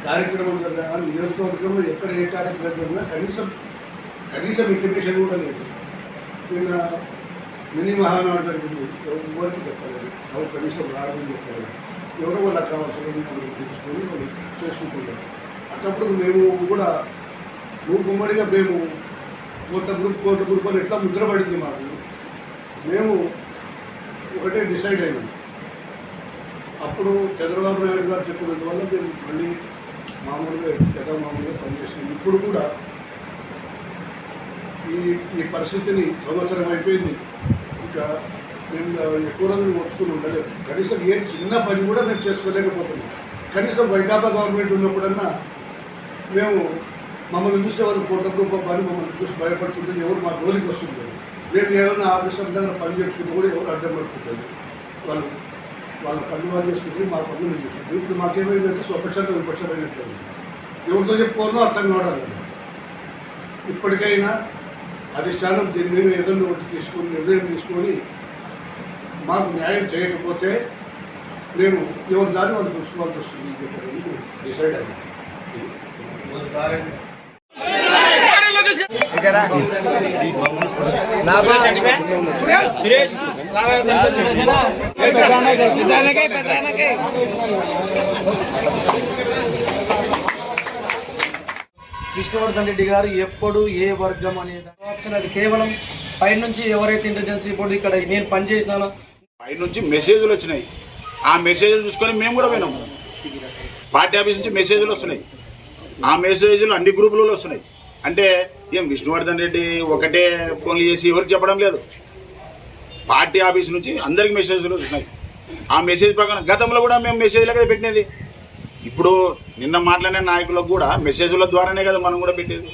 కార్యక్రమం జరగాలి, నియోజకవర్గంలో ఎక్కడ ఏ కార్యక్రమం జరిగినా కనీసం ఇంటిమేషన్ కూడా లేదు. నిన్న మినీ మహానాడు జరిగింది, ఎవరికి చెప్పలేదు, ఎవరు కనీసం రావడం చెప్పలేదు. ఎవరో వాళ్ళకి కావాల్సిన తీసుకొని వాళ్ళు చేసుకుంటున్నారు. అట్టప్పుడు మేము కూడా మూకుమ్మడిగా మేము కోట గ్రూప్ అని ఎట్లా ముద్రపడింది మాకు. మేము ఒకటే డిసైడ్ అయినాం. అప్పుడు చంద్రబాబు నాయుడు గారు చెప్పినందువల్ల మేము మళ్ళీ మామూలుగా పనిచేసినాం. ఇప్పుడు కూడా ఈ పరిస్థితిని సంవత్సరం అయిపోయింది, ఇంకా మేము ఎక్కువ రోజులు వచ్చుకుని ఉండలేదు. కనీసం ఏ చిన్న పని కూడా మేము చేసుకోలేకపోతున్నాం. కనీసం వైకాపా గవర్నమెంట్ ఉన్నప్పుడన్నా మేము మమ్మల్ని చూసే వాళ్ళు కోట రూపాయలు పని మమ్మల్ని చూసి భయపడుతుంటే ఎవరు మా జోలికి వస్తుంది. మేము ఏమైనా ఆఫీసర్ దగ్గర పని చేసుకుంటే కూడా ఎవరు అడ్డం పడుతుంటుంది. వాళ్ళ పని వాళ్ళు చేసుకుంటే మా పనులు చేసుకుంటారు. ఇప్పుడు మాకేమైందంటే స్వపక్షంగా విపక్షమైనట్లేదు. ఎవరితో చెప్పుకోవాలో అర్థం కావడాలి. ఇప్పటికైనా అధిష్టానం దీని మీద ఏదైనా ఒకటి నిర్ణయం తీసుకొని మాకు న్యాయం చేయకపోతే మేము ఎవరి దారి వాళ్ళు చూసుకోవాల్సి వస్తుంది అని చెప్పి డిసైడ్ అయ్యాం. విష్ణువర్ధన్ రెడ్డి గారు ఎప్పుడు ఏ వర్గం అనేది ఆప్షన్, అది కేవలం పైనుంచి ఎవరైతే ఇంటెలిజెన్స్ ఇప్పుడు ఇక్కడ నేను పనిచేసినానో పైనుంచి మెసేజ్లు వచ్చినాయి. ఆ మెసేజ్లు చూసుకొని మేము కూడా పోయినాము. పార్టీ ఆఫీస్ నుంచి మెసేజ్లు వస్తున్నాయి. ఆ మెసేజ్లు అన్ని గ్రూపులలో వస్తున్నాయి. అంటే ఏం విష్ణువర్ధన్ రెడ్డి ఒకటే ఫోన్లు చేసి ఎవరికి చెప్పడం లేదు. పార్టీ ఆఫీస్ నుంచి అందరికి మెసేజ్లు వస్తున్నాయి. ఆ మెసేజ్ ప్రకారం గతంలో కూడా మేము మెసేజ్లే కదా పెట్టినది. ఇప్పుడు నిన్న మాట్లాడిన నాయకులకు కూడా మెసేజ్ల ద్వారానే కదా మనం కూడా పెట్టేది.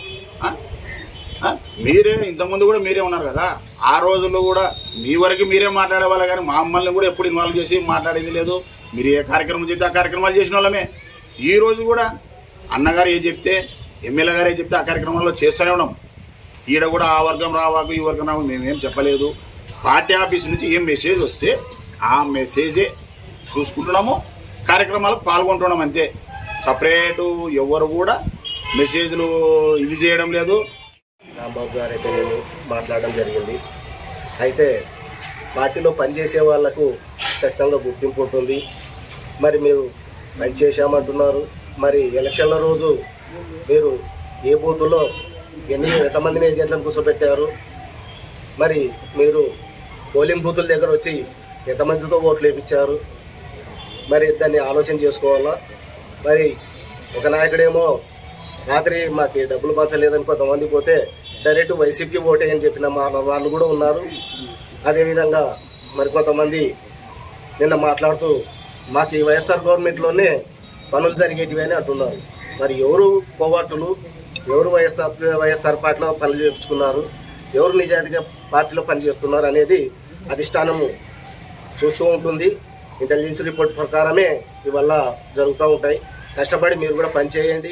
మీరే ఇంతకుముందు కూడా మీరే ఉన్నారు కదా, ఆ రోజుల్లో కూడా మీ వరకు మీరే మాట్లాడేవాళ్ళు, కానీ మమ్మల్ని కూడా ఎప్పుడు ఇన్వాల్వ్ చేసి మాట్లాడేది లేదు. మీరు ఏ కార్యక్రమం చేస్తే ఆ కార్యక్రమాలు చేసిన వాళ్ళమే. ఈ రోజు కూడా అన్నగారు ఏం చెప్తే, ఎమ్మెల్యే గారు ఏం చెప్తే ఆ కార్యక్రమాల్లో చేస్తూనే ఉన్నాం. ఈడ కూడా ఆ వర్గం రావాకు ఈ వర్గం రావు మేమేం చెప్పలేదు. పార్టీ ఆఫీస్ నుంచి ఏం మెసేజ్ వస్తే ఆ మెసేజే చూసుకుంటున్నాము, కార్యక్రమాలకు పాల్గొంటున్నాం అంతే. సపరేటు ఎవరు కూడా మెసేజ్లు ఇది చేయడం లేదు. రాంబాబు గారు అయితే నేను మాట్లాడడం జరిగింది. అయితే పార్టీలో పనిచేసే వాళ్లకు ఖచ్చితంగా గుర్తింపు ఉంటుంది. మరి మీరు పనిచేసామంటున్నారు, మరి ఎలక్షన్ల రోజు మీరు ఏ బూతుల్లో ఎంతమందిని ఏజెంట్లను కూర్చోబెట్టారు, మరి మీరు పోలింగ్ బూతుల దగ్గర వచ్చి ఎంతమందితో ఓట్లు వేయించారు, మరి దాన్ని ఆలోచన చేసుకోవాలా. మరి ఒక నాయకుడేమో రాత్రి మాకు డబ్బులు పంచలేదని కొంతమంది పోతే డైరెక్ట్ వైసీపీ ఓటే అని చెప్పిన వాళ్ళు కూడా ఉన్నారు. అదేవిధంగా మరి కొంతమంది నిన్న మాట్లాడుతూ మాకు ఈ వైఎస్ఆర్ గవర్నమెంట్లోనే పనులు జరిగేటివి అని అంటున్నారు. మరి ఎవరు కోవాటులు, ఎవరు వైఎస్ఆర్ పార్టీలో పనులు చేయించుకున్నారు, ఎవరు నిజాయితీగా పార్టీలో పనిచేస్తున్నారు అనేది అధిష్టానము చూస్తూ ఉంటుంది. ఇంటెలిజెన్స్ రిపోర్ట్ ప్రకారమే ఇవల్ల జరుగుతూ ఉంటాయి. కష్టపడి మీరు కూడా పనిచేయండి.